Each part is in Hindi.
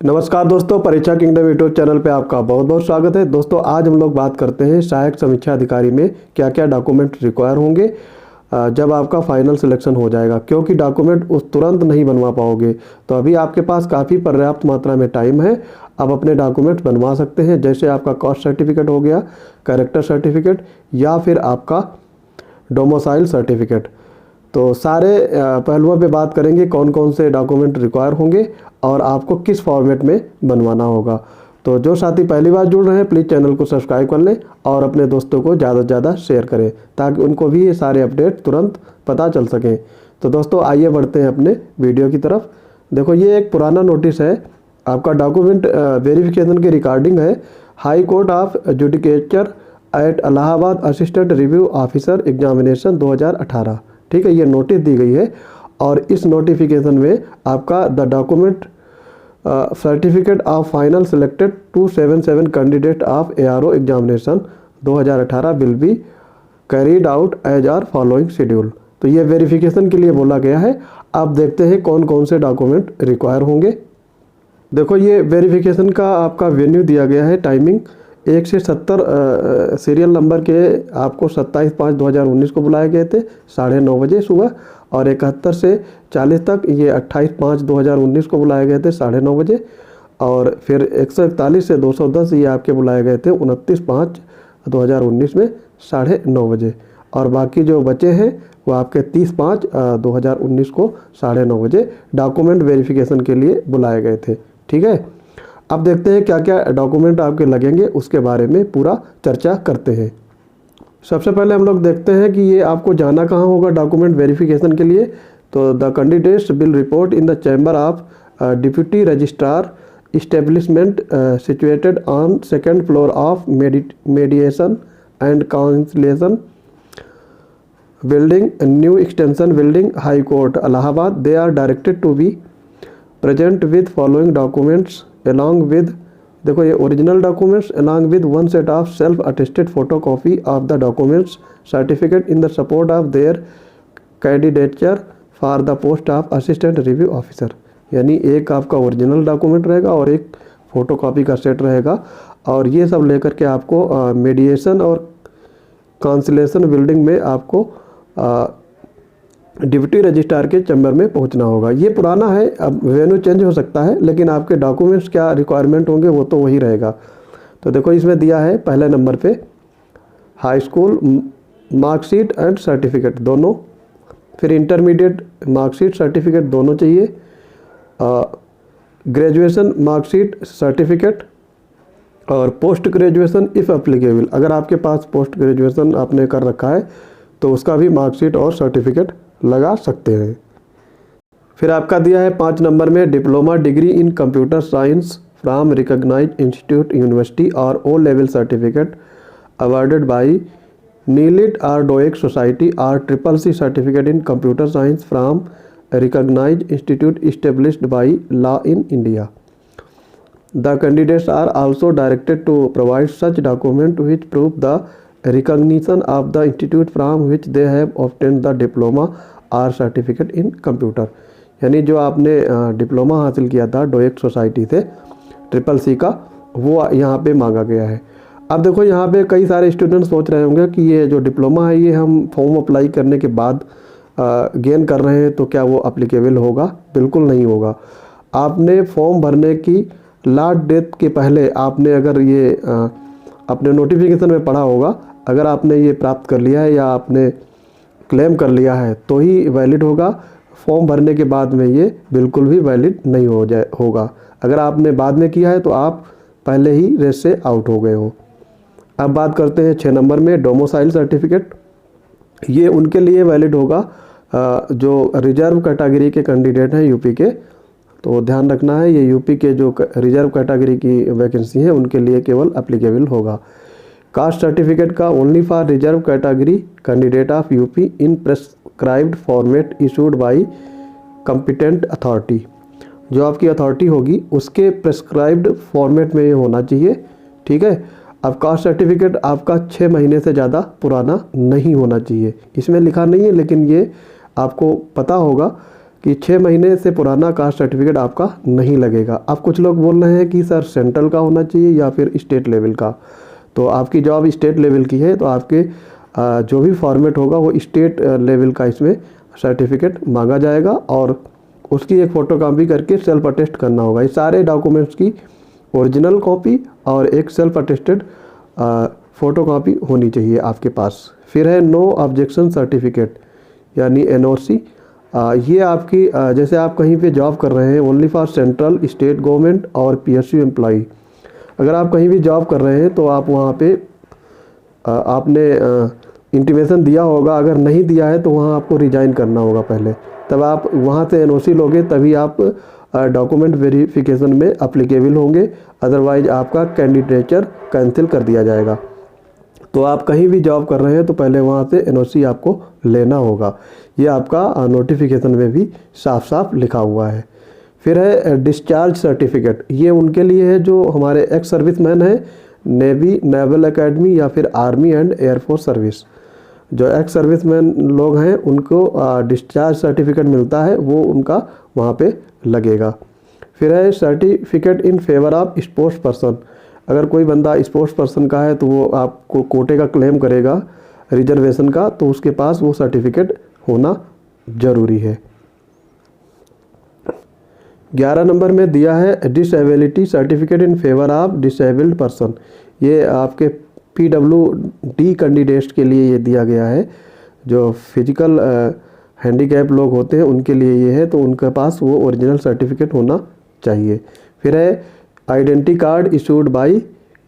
नमस्कार दोस्तों, परीक्षा किंगडम यूट्यूब चैनल पे आपका बहुत बहुत स्वागत है। दोस्तों आज हम लोग बात करते हैं सहायक समीक्षा अधिकारी में क्या क्या डॉक्यूमेंट रिक्वायर होंगे जब आपका फाइनल सिलेक्शन हो जाएगा, क्योंकि डॉक्यूमेंट उस तुरंत नहीं बनवा पाओगे। तो अभी आपके पास काफ़ी पर्याप्त मात्रा में टाइम है, आप अपने डॉक्यूमेंट बनवा सकते हैं। जैसे आपका कास्ट सर्टिफिकेट हो गया, कैरेक्टर सर्टिफिकेट या फिर आपका डोमिसाइल सर्टिफिकेट। तो सारे पहलुओं पे बात करेंगे कौन कौन से डॉक्यूमेंट रिक्वायर होंगे और आपको किस फॉर्मेट में बनवाना होगा। तो जो साथी पहली बार जुड़ रहे हैं प्लीज़ चैनल को सब्सक्राइब कर लें और अपने दोस्तों को ज़्यादा से ज़्यादा शेयर करें ताकि उनको भी ये सारे अपडेट तुरंत पता चल सकें। तो दोस्तों आइए बढ़ते हैं अपने वीडियो की तरफ। देखो ये एक पुराना नोटिस है, आपका डॉक्यूमेंट वेरिफिकेशन की रिकॉर्डिंग है। High court of judicature at Allahabad assistant review officer examination 2018, ठीक है, ये नोटिस दी गई है। और इस नोटिफिकेशन में आपका the document certificate of final selected 277 candidate of ARO examination 2018 will be carried out as are following schedule. तो ये वेरिफिकेशन के लिए बोला गया है। आप देखते हैं कौन कौन से डॉक्यूमेंट रिक्वायर होंगे। देखो ये वेरिफिकेशन का आपका वेन्यू दिया गया है, टाइमिंग 1 से 70 सीरियल नंबर के आपको 27/5/2019 को बुलाए गए थे 9:30 बजे सुबह, और 71 से 40 तक ये 28/5/2019 को बुलाए गए थे 9:30 बजे, और फिर 141 से 210 ये आपके बुलाए गए थे 29/5/2019 में 9:30 बजे, और बाकी जो बचे हैं वो आपके 30/5/2019 को 9:30 बजे डॉक्यूमेंट वेरिफिकेशन के लिए बुलाए गए थे। ठीक है, अब देखते हैं क्या क्या डॉक्यूमेंट आपके लगेंगे, उसके बारे में पूरा चर्चा करते हैं। सबसे पहले हम लोग देखते हैं कि ये आपको जाना कहाँ होगा डॉक्यूमेंट वेरिफिकेशन के लिए। तो the candidates will report in the chamber of deputy registrar establishment situated on 2nd floor of mediation and conciliation building, new extension building, high court Allahabad. They are directed to be present with following documents along with, देखो ये original documents along with one set of self attested photocopy of the documents certificate in the support of their candidature for the post of assistant review officer। यानी एक आपका ओरिजिनल डॉक्यूमेंट रहेगा और एक फ़ोटोकॉपी का सेट रहेगा, और ये सब लेकर के आपको मेडिएशन और काउंसिलेशन बिल्डिंग में आपको डिप्टी रजिस्ट्रार के चैम्बर में पहुंचना होगा। ये पुराना है, अब वेन्यू चेंज हो सकता है, लेकिन आपके डॉक्यूमेंट्स क्या रिक्वायरमेंट होंगे वो तो वही रहेगा। तो देखो इसमें दिया है पहले नंबर पे high school marksheet and certificate दोनों, फिर इंटरमीडिएट मार्कशीट सर्टिफिकेट दोनों चाहिए, ग्रेजुएशन मार्कशीट सर्टिफिकेट, और पोस्ट ग्रेजुएशन इफ़ एप्लीकेबल, अगर आपके पास पोस्ट ग्रेजुएशन आपने कर रखा है तो उसका भी मार्कशीट और सर्टिफिकेट लगा सकते हैं। फिर आपका दिया है 5 नंबर में diploma degree in computer science from recognised institute university और O level certificate awarded by NIELIT और डोएक सोसाइटी और CCC certificate in computer science from recognised institute established by law in India. The candidates are also directed to provide such document which prove the recognition of the institute from which they have obtained the diploma or certificate in computer। यानी जो आपने डिप्लोमा हासिल किया था डोएक सोसाइटी से CCC का, वो यहाँ पे मांगा गया है। अब देखो यहाँ पे कई सारे स्टूडेंट्स सोच रहे होंगे कि ये जो डिप्लोमा है ये हम फॉर्म अप्लाई करने के बाद गेन कर रहे हैं तो क्या वो अप्लीकेबल होगा? बिल्कुल नहीं होगा। आपने फॉर्म भरने की लास्ट डेट के पहले आपने अगर ये अपने नोटिफिकेशन में पढ़ा होगा, अगर आपने ये प्राप्त कर लिया है या आपने क्लेम कर लिया है तो ही वैलिड होगा। फॉर्म भरने के बाद में ये बिल्कुल भी वैलिड नहीं होगा। अगर आपने बाद में किया है तो आप पहले ही रेस से आउट हो गए हो। अब बात करते हैं 6 नंबर में डोमिसाइल सर्टिफिकेट। ये उनके लिए वैलिड होगा जो रिजर्व कैटेगरी के कैंडिडेट हैं यूपी के। तो ध्यान रखना है, ये यूपी के जो रिजर्व कैटेगरी की वैकेंसी है उनके लिए केवल एप्लीकेबल होगा। कास्ट सर्टिफिकेट का only for reserve category candidate of UP in prescribed format issued by competent authority. जो आपकी अथॉरिटी होगी उसके प्रेस्क्राइब्ड फॉर्मेट में ये होना चाहिए। ठीक है, अब कास्ट सर्टिफिकेट आपका 6 महीने से ज़्यादा पुराना नहीं होना चाहिए। इसमें लिखा नहीं है लेकिन ये आपको पता होगा कि 6 महीने से पुराना कास्ट सर्टिफिकेट आपका नहीं लगेगा। अब कुछ लोग बोल रहे हैं कि सर सेंट्रल का होना चाहिए या फिर स्टेट लेवल का। तो आपकी जॉब स्टेट लेवल की है तो आपके जो भी फॉर्मेट होगा वो स्टेट लेवल का इसमें सर्टिफिकेट मांगा जाएगा और उसकी एक फ़ोटोकॉपी करके सेल्फ अटेस्ट करना होगा। ये सारे डॉक्यूमेंट्स की ओरिजिनल कॉपी और एक सेल्फ अटेस्टेड फ़ोटोकॉपी होनी चाहिए आपके पास। फिर है नो ऑब्जेक्शन सर्टिफिकेट यानी NOC। ये आपकी जैसे आप कहीं पे जॉब कर रहे हैं only for central state government और PSU एम्प्लॉई। अगर आप कहीं भी जॉब कर रहे हैं तो आप वहाँ पे आपने इंटीमेशन दिया होगा, अगर नहीं दिया है तो वहाँ आपको रिजाइन करना होगा पहले, तब आप वहाँ से NOC लोगे तभी आप डॉक्यूमेंट वेरिफिकेशन में अप्लीकेबल होंगे, अदरवाइज आपका कैंडिडेचर कैंसिल कर दिया जाएगा। तो आप कहीं भी जॉब कर रहे हैं तो पहले वहाँ से NOC आपको लेना होगा। ये आपका नोटिफिकेशन में भी साफ साफ लिखा हुआ है। फिर है डिस्चार्ज सर्टिफिकेट। ये उनके लिए है जो हमारे एक्स सर्विसमैन हैं, नेवी, नेवल एकेडमी या फिर आर्मी एंड एयरफोर्स सर्विस। जो एक्स सर्विसमैन लोग हैं उनको डिस्चार्ज सर्टिफिकेट मिलता है, वो उनका वहाँ पे लगेगा। फिर है certificate in favour of sports person. अगर कोई बंदा स्पोर्ट्स पर्सन का है तो वो आपको कोटे का क्लेम करेगा रिजर्वेशन का, तो उसके पास वो सर्टिफिकेट होना ज़रूरी है। 11 नंबर में दिया है disability certificate in favour of disabled person. ये आपके PWD कैंडिडेट्स के लिए ये दिया गया है। जो फिजिकल हैंडीकैप लोग होते हैं उनके लिए ये है, तो उनके पास वो ओरिजिनल सर्टिफिकेट होना चाहिए। फिर है identity card issued by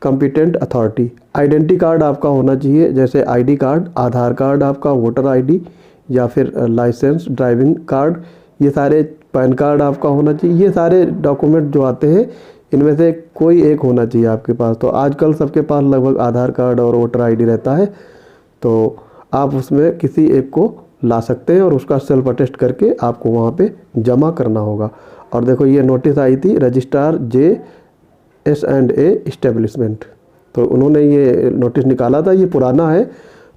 competent authority. Identity card आपका होना चाहिए, जैसे ID कार्ड, आधार कार्ड आपका, वोटर ID या फिर लाइसेंस, ड्राइविंग कार्ड, ये सारे, पैन कार्ड आपका होना चाहिए। ये सारे डॉक्यूमेंट जो आते हैं इनमें से कोई एक होना चाहिए आपके पास। तो आजकल सबके पास लगभग आधार कार्ड और वोटर ID रहता है, तो आप उसमें किसी एक को ला सकते हैं और उसका सेल्फ अटेस्ट करके आपको वहाँ पे जमा करना होगा। और देखो ये नोटिस आई थी रजिस्ट्रार JS&A इस्टेब्लिशमेंट, तो उन्होंने ये नोटिस निकाला था। ये पुराना है,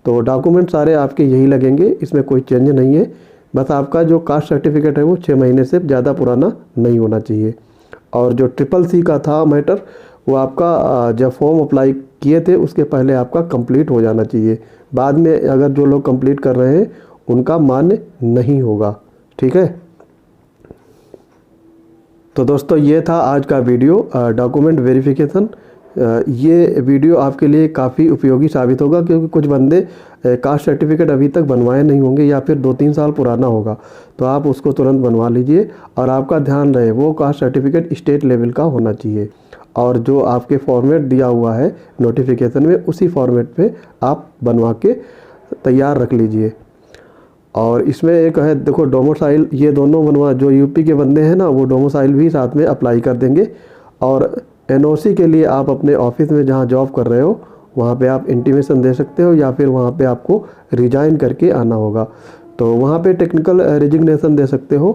तो डॉक्यूमेंट सारे आपके यही लगेंगे, इसमें कोई चेंज नहीं है। बस आपका जो कास्ट सर्टिफिकेट है वो 6 महीने से ज़्यादा पुराना नहीं होना चाहिए। और जो CCC का था मैटर, वो आपका जब फॉर्म अप्लाई किए थे उसके पहले आपका कंप्लीट हो जाना चाहिए। बाद में अगर जो लोग कंप्लीट कर रहे हैं उनका मान्य नहीं होगा। ठीक है, तो दोस्तों ये था आज का वीडियो डॉक्यूमेंट वेरिफिकेशन। ये वीडियो आपके लिए काफ़ी उपयोगी साबित होगा, क्योंकि कुछ बंदे कास्ट सर्टिफिकेट अभी तक बनवाए नहीं होंगे या फिर 2-3 साल पुराना होगा, तो आप उसको तुरंत बनवा लीजिए। और आपका ध्यान रहे वो कास्ट सर्टिफिकेट स्टेट लेवल का होना चाहिए, और जो आपके फॉर्मेट दिया हुआ है नोटिफिकेशन में उसी फॉर्मेट पे आप बनवा के तैयार रख लीजिए। और इसमें एक है देखो डोमिसाइल, ये दोनों बनवा, जो यूपी के बंदे हैं ना वो डोमिसाइल भी साथ में अप्लाई कर देंगे। और NOC के लिए आप अपने ऑफिस में जहाँ जॉब कर रहे हो वहाँ पे आप इंटीमेशन दे सकते हो, या फिर वहाँ पे आपको रिजाइन करके आना होगा, तो वहाँ पे टेक्निकल रेजिग्नेशन दे सकते हो।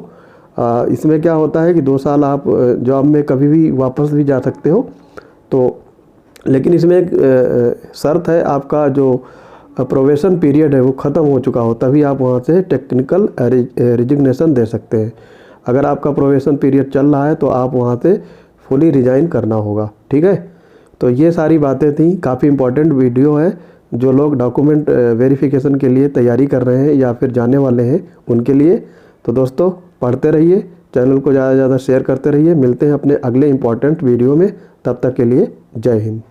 इसमें क्या होता है कि 2 साल आप जॉब में कभी भी वापस भी जा सकते हो, तो लेकिन इसमें एक शर्त है, आपका जो प्रोबेशन पीरियड है वो ख़त्म हो चुका हो तभी आप वहाँ से टेक्निकल रेजिग्नेशन दे सकते हैं। अगर आपका प्रोबेशन पीरियड चल रहा है तो आप वहाँ से फुली रिजाइन करना होगा। ठीक है, तो ये सारी बातें थी। काफ़ी इंपॉर्टेंट वीडियो है, जो लोग डॉक्यूमेंट वेरिफिकेशन के लिए तैयारी कर रहे हैं या फिर जाने वाले हैं उनके लिए। तो दोस्तों पढ़ते रहिए, चैनल को ज़्यादा से ज़्यादा शेयर करते रहिए। मिलते हैं अपने अगले इंपॉर्टेंट वीडियो में, तब तक के लिए जय हिंद।